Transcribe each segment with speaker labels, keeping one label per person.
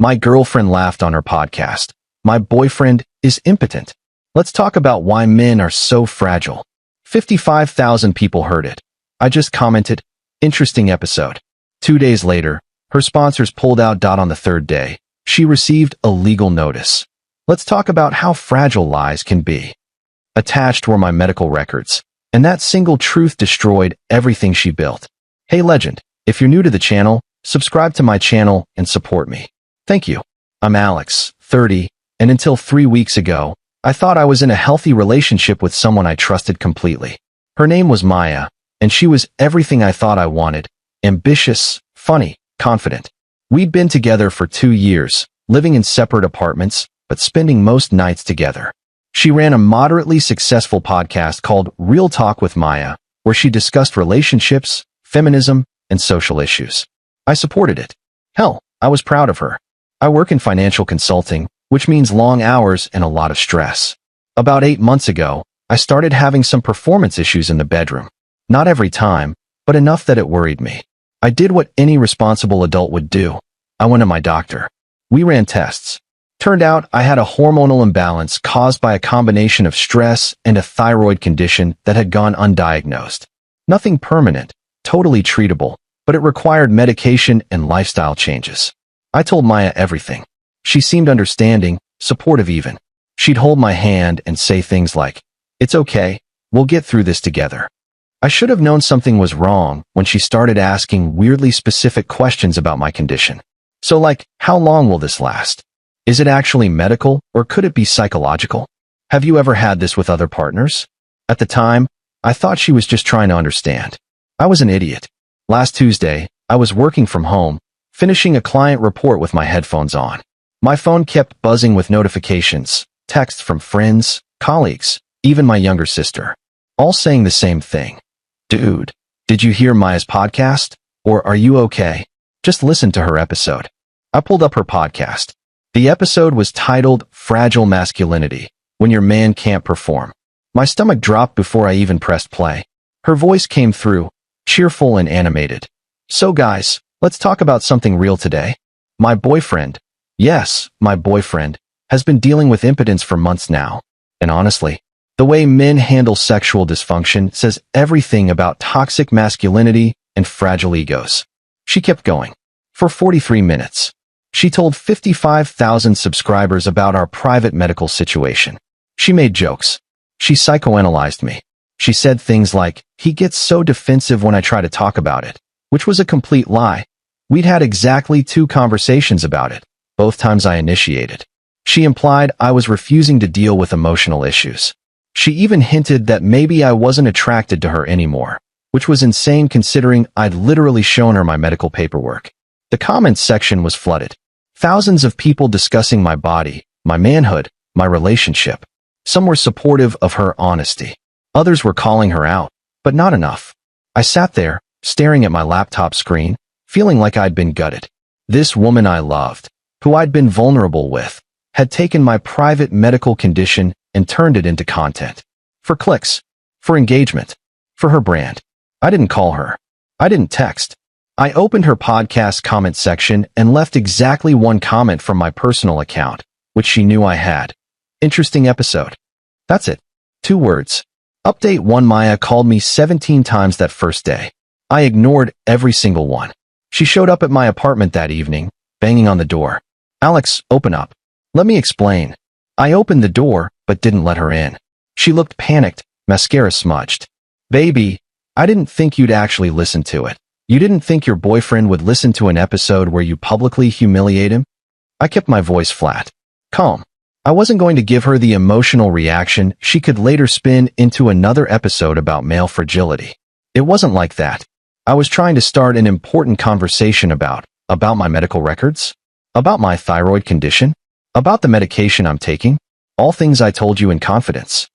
Speaker 1: My girlfriend laughed on her podcast. My boyfriend is impotent. Let's talk about why men are so fragile. 55,000 people heard it. I just commented, interesting episode. 2 days later, her sponsors pulled out. On the third day, she received a legal notice. Let's talk about how fragile lies can be. Attached were my medical records, and that single truth destroyed everything she built. Hey legend, if you're new to the channel, subscribe to my channel and support me. Thank you. I'm Alex, 30, and until 3 weeks ago, I thought I was in a healthy relationship with someone I trusted completely. Her name was Maya, and she was everything I thought I wanted: ambitious, funny, confident. We'd been together for 2 years, living in separate apartments, but spending most nights together. She ran a moderately successful podcast called Real Talk with Maya, where she discussed relationships, feminism, and social issues. I supported it. Hell, I was proud of her. I work in financial consulting, which means long hours and a lot of stress. About 8 months ago, I started having some performance issues in the bedroom. Not every time, but enough that it worried me. I did what any responsible adult would do. I went to my doctor. We ran tests. Turned out I had a hormonal imbalance caused by a combination of stress and a thyroid condition that had gone undiagnosed. Nothing permanent, totally treatable, but it required medication and lifestyle changes. I told Maya everything. She seemed understanding, supportive even. She'd hold my hand and say things like, "It's okay, we'll get through this together." I should have known something was wrong when she started asking weirdly specific questions about my condition. So like, how long will this last? Is it actually medical, or could it be psychological? Have you ever had this with other partners? At the time, I thought she was just trying to understand. I was an idiot. Last Tuesday, I was working from home, finishing a client report with my headphones on. My phone kept buzzing with notifications, texts from friends, colleagues, even my younger sister, all saying the same thing. Dude, did you hear Maya's podcast? Or are you okay? Just listen to her episode. I pulled up her podcast. The episode was titled Fragile Masculinity, When Your Man Can't Perform. My stomach dropped before I even pressed play. Her voice came through, cheerful and animated. So guys, let's talk about something real today. My boyfriend, yes, my boyfriend, has been dealing with impotence for months now. And honestly, the way men handle sexual dysfunction says everything about toxic masculinity and fragile egos. She kept going. For 43 minutes. She told 55,000 subscribers about our private medical situation. She made jokes. She psychoanalyzed me. She said things like, "He gets so defensive when I try to talk about it," which was a complete lie. We'd had exactly 2 conversations about it, both times I initiated. She implied I was refusing to deal with emotional issues. She even hinted that maybe I wasn't attracted to her anymore, which was insane considering I'd literally shown her my medical paperwork. The comments section was flooded. Thousands of people discussing my body, my manhood, my relationship. Some were supportive of her honesty. Others were calling her out, but not enough. I sat there, staring at my laptop screen, feeling like I'd been gutted. This woman I loved, who I'd been vulnerable with, had taken my private medical condition and turned it into content. For clicks. For engagement. For her brand. I didn't call her. I didn't text. I opened her podcast comment section and left exactly 1 comment from my personal account, which she knew I had. Interesting episode. That's it. 2 words. Update 1. Maya called me 17 times that first day. I ignored every single one. She showed up at my apartment that evening, banging on the door. "Alex, open up. Let me explain." I opened the door, but didn't let her in. She looked panicked, mascara smudged. "Baby, I didn't think you'd actually listen to it. You didn't think your boyfriend would listen to an episode where you publicly humiliate him?" I kept my voice flat. Calm. I wasn't going to give her the emotional reaction she could later spin into another episode about male fragility. It wasn't like that. I was trying to start an important conversation about my medical records, about my thyroid condition, about the medication I'm taking, all things I told you in confidence.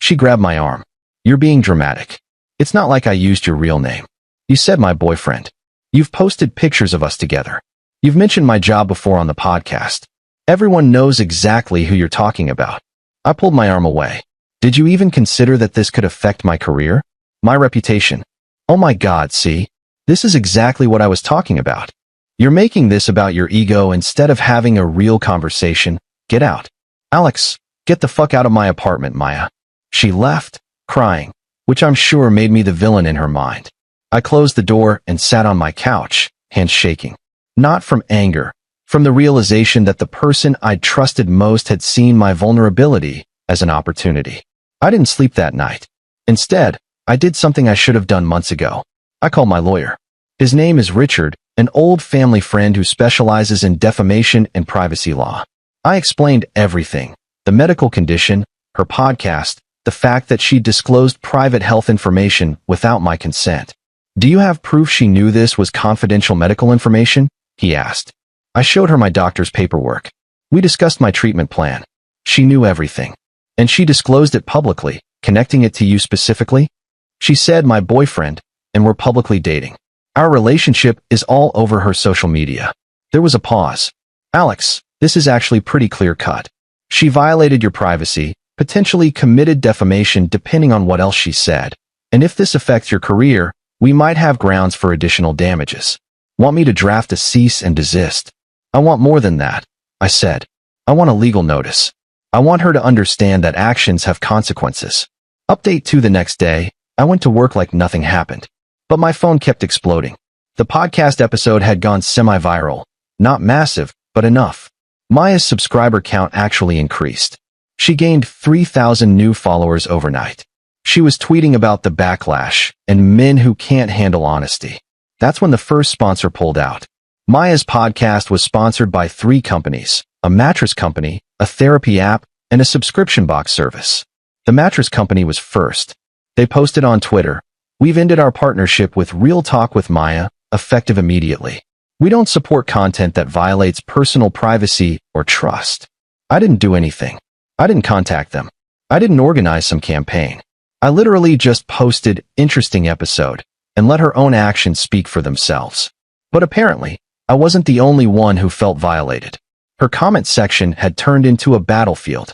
Speaker 1: She grabbed my arm. "You're being dramatic. It's not like I used your real name. You said my boyfriend. You've posted pictures of us together. You've mentioned my job before on the podcast. Everyone knows exactly who you're talking about." I pulled my arm away. "Did you even consider that this could affect my career? My reputation? Oh my God, see? This is exactly what I was talking about. You're making this about your ego instead of having a real conversation. Get out. Alex, get the fuck out of my apartment, Maya. She left, crying, which I'm sure made me the villain in her mind. I closed the door and sat on my couch, hands shaking. Not from anger, from the realization that the person I'd trusted most had seen my vulnerability as an opportunity. I didn't sleep that night. Instead, I did something I should have done months ago. I called my lawyer. His name is Richard, an old family friend who specializes in defamation and privacy law. I explained everything: the medical condition, her podcast, the fact that she disclosed private health information without my consent. Do you have proof she knew this was confidential medical information? He asked. I showed her my doctor's paperwork. We discussed my treatment plan. She knew everything. And she disclosed it publicly, connecting it to you specifically? She said my boyfriend, and we're publicly dating. Our relationship is all over her social media. There was a pause. Alex, this is actually pretty clear-cut. She violated your privacy, potentially committed defamation depending on what else she said. And if this affects your career, we might have grounds for additional damages. Want me to draft a cease and desist? I want more than that, I said. I want a legal notice. I want her to understand that actions have consequences. Update 2 the next day, I went to work like nothing happened. But my phone kept exploding. The podcast episode had gone semi-viral. Not massive, but enough. Maya's subscriber count actually increased. She gained 3,000 new followers overnight. She was tweeting about the backlash and men who can't handle honesty. That's when the first sponsor pulled out. Maya's podcast was sponsored by 3 companies: a mattress company, a therapy app, and a subscription box service. The mattress company was first. They posted on Twitter, "We've ended our partnership with Real Talk with Maya, effective immediately. We don't support content that violates personal privacy or trust." I didn't do anything. I didn't contact them. I didn't organize some campaign. I literally just posted "interesting episode" and let her own actions speak for themselves. But apparently, I wasn't the only one who felt violated. Her comment section had turned into a battlefield.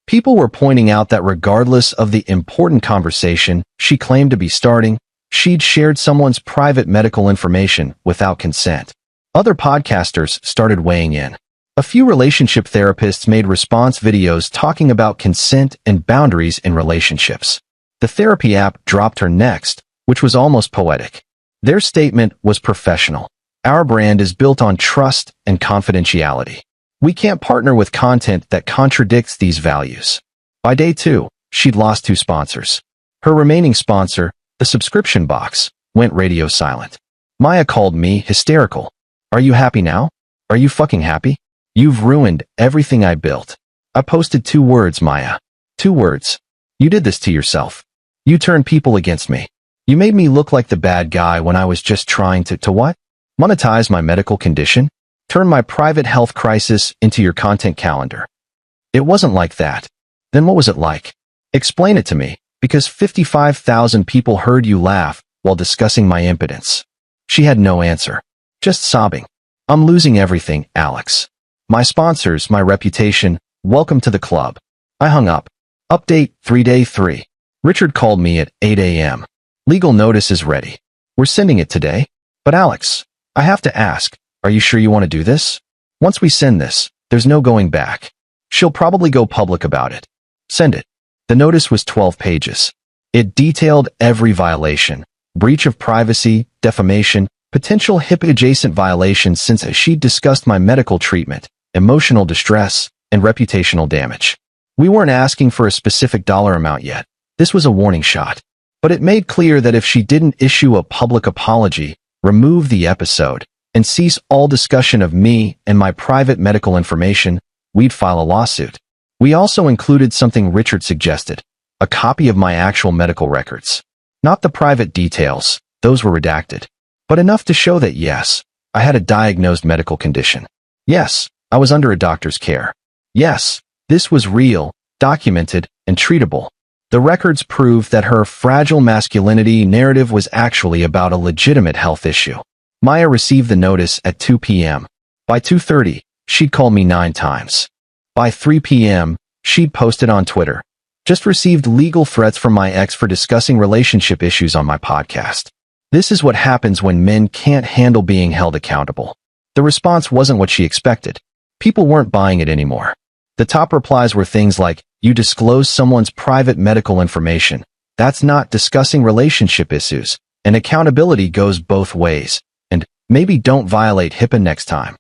Speaker 1: People were pointing out that regardless of the important conversation she claimed to be starting, she'd shared someone's private medical information without consent. Other podcasters started weighing in. A few relationship therapists made response videos talking about consent and boundaries in relationships. The therapy app dropped her next, which was almost poetic. Their statement was professional. Our brand is built on trust and confidentiality. We can't partner with content that contradicts these values. By day 2, she'd lost 2 sponsors. Her remaining sponsor, the subscription box, went radio silent. Maya called me hysterical. "Are you happy now? Are you fucking happy? You've ruined everything I built." I posted 2 words, Maya. 2 words. "You did this to yourself. You turned people against me. You made me look like the bad guy when I was just trying to what? Monetize my medical condition? Turn my private health crisis into your content calendar." It wasn't like that. Then what was it like? Explain it to me, because 55,000 people heard you laugh while discussing my impotence. She had no answer. Just sobbing. "I'm losing everything, Alex. My sponsors, my reputation, welcome to the club." I hung up. Update 3 day 3. Richard called me at 8 a.m. "Legal notice is ready. We're sending it today." "But Alex, I have to ask, are you sure you want to do this? Once we send this, there's no going back. She'll probably go public about it." "Send it." The notice was 12 pages. It detailed every violation: breach of privacy, defamation, potential HIPAA-adjacent violations since she'd discussed my medical treatment, emotional distress, and reputational damage. We weren't asking for a specific dollar amount yet. This was a warning shot. But it made clear that if she didn't issue a public apology, remove the episode, and cease all discussion of me and my private medical information, we'd file a lawsuit. We also included something Richard suggested: a copy of my actual medical records. Not the private details, those were redacted, but enough to show that yes, I had a diagnosed medical condition. Yes, I was under a doctor's care. Yes, this was real, documented, and treatable. The records proved that her fragile masculinity narrative was actually about a legitimate health issue. Maya received the notice at 2 p.m. By 2:30, she'd called me 9 times. By 3 p.m., she'd posted on Twitter, "Just received legal threats from my ex for discussing relationship issues on my podcast." This is what happens when men can't handle being held accountable. The response wasn't what she expected. People weren't buying it anymore. The top replies were things like, "You disclose someone's private medical information. That's not discussing relationship issues, and accountability goes both ways, and maybe don't violate HIPAA next time."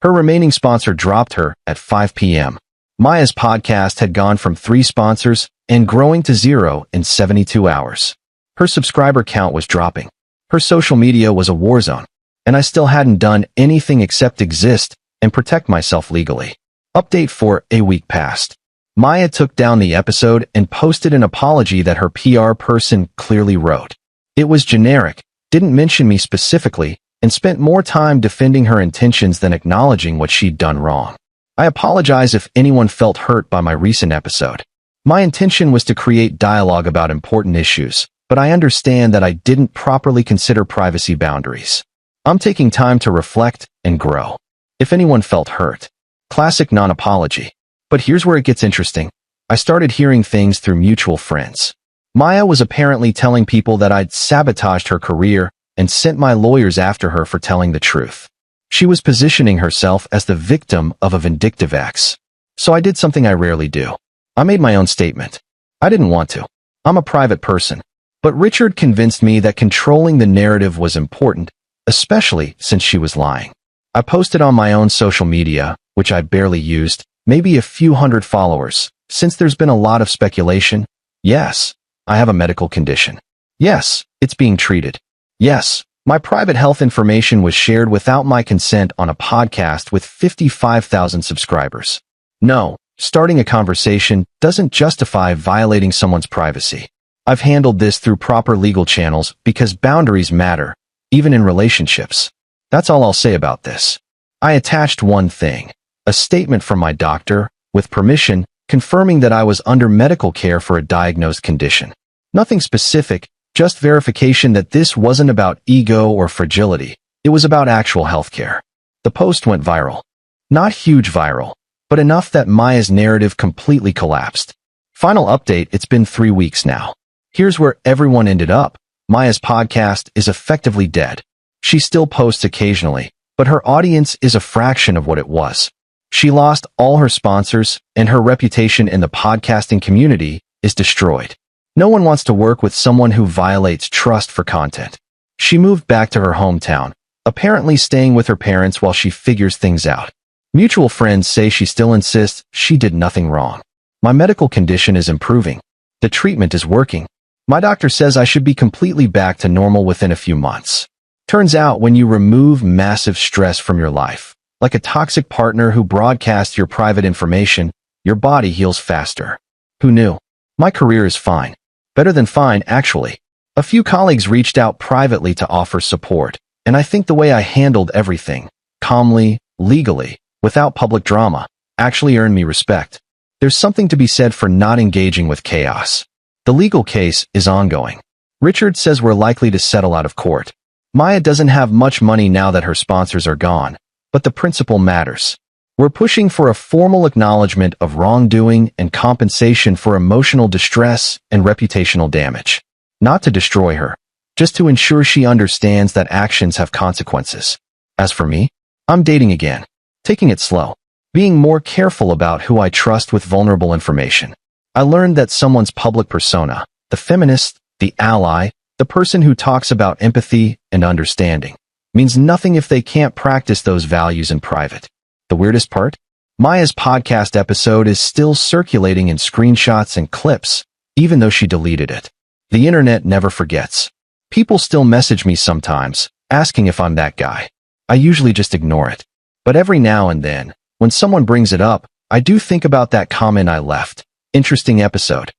Speaker 1: Her remaining sponsor dropped her at 5 p.m. Maya's podcast had gone from 3 sponsors and growing to 0 in 72 hours. Her subscriber count was dropping. Her social media was a war zone, and I still hadn't done anything except exist and protect myself legally. Update for a week passed. Maya took down the episode and posted an apology that her PR person clearly wrote. It was generic, didn't mention me specifically, and spent more time defending her intentions than acknowledging what she'd done wrong. I apologize if anyone felt hurt by my recent episode. My intention was to create dialogue about important issues, but I understand that I didn't properly consider privacy boundaries. I'm taking time to reflect and grow. If anyone felt hurt. Classic non-apology. But here's where it gets interesting. I started hearing things through mutual friends. Maya was apparently telling people that I'd sabotaged her career and sent my lawyers after her for telling the truth. She was positioning herself as the victim of a vindictive ex. So I did something I rarely do. I made my own statement. I didn't want to. I'm a private person. But Richard convinced me that controlling the narrative was important, especially since she was lying. I posted on my own social media, which I barely used, maybe a few hundred followers. Since there's been a lot of speculation, yes, I have a medical condition. Yes, it's being treated. Yes, my private health information was shared without my consent on a podcast with 55,000 subscribers. No, starting a conversation doesn't justify violating someone's privacy. I've handled this through proper legal channels because boundaries matter, even in relationships. That's all I'll say about this. I attached one thing, a statement from my doctor, with permission, confirming that I was under medical care for a diagnosed condition. Nothing specific, just verification that this wasn't about ego or fragility. It was about actual healthcare. The post went viral. Not huge viral, but enough that Maya's narrative completely collapsed. Final update, it's been 3 weeks now. Here's where everyone ended up. Maya's podcast is effectively dead. She still posts occasionally, but her audience is a fraction of what it was. She lost all her sponsors, and her reputation in the podcasting community is destroyed. No one wants to work with someone who violates trust for content. She moved back to her hometown, apparently staying with her parents while she figures things out. Mutual friends say she still insists she did nothing wrong. My medical condition is improving. The treatment is working. My doctor says I should be completely back to normal within a few months. Turns out when you remove massive stress from your life, like a toxic partner who broadcasts your private information, your body heals faster. Who knew? My career is fine. Better than fine, actually. A few colleagues reached out privately to offer support, and I think the way I handled everything, calmly, legally, without public drama, actually earned me respect. There's something to be said for not engaging with chaos. The legal case is ongoing. Richard says we're likely to settle out of court. Maya doesn't have much money now that her sponsors are gone, but the principle matters. We're pushing for a formal acknowledgement of wrongdoing and compensation for emotional distress and reputational damage. Not to destroy her, just to ensure she understands that actions have consequences. As for me, I'm dating again, taking it slow, being more careful about who I trust with vulnerable information. I learned that someone's public persona, the feminist, the ally, the person who talks about empathy and understanding, means nothing if they can't practice those values in private. The weirdest part? Maya's podcast episode is still circulating in screenshots and clips, even though she deleted it. The internet never forgets. People still message me sometimes, asking if I'm that guy. I usually just ignore it. But every now and then, when someone brings it up, I do think about that comment I left. Interesting episode.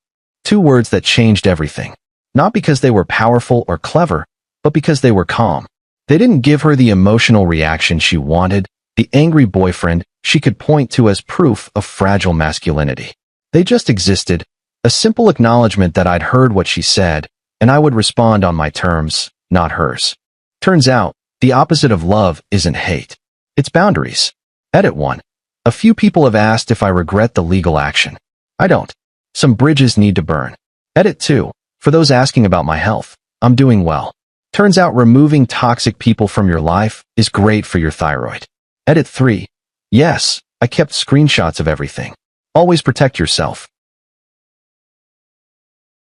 Speaker 1: 2 words that changed everything. Not because they were powerful or clever, but because they were calm. They didn't give her the emotional reaction she wanted, the angry boyfriend she could point to as proof of fragile masculinity. They just existed, a simple acknowledgement that I'd heard what she said, and I would respond on my terms, not hers. Turns out, the opposite of love isn't hate. It's boundaries. Edit 1. A few people have asked if I regret the legal action. I don't. Some bridges need to burn. Edit 2. For those asking about my health, I'm doing well. Turns out removing toxic people from your life is great for your thyroid. Edit 3. Yes, I kept screenshots of everything. Always protect yourself.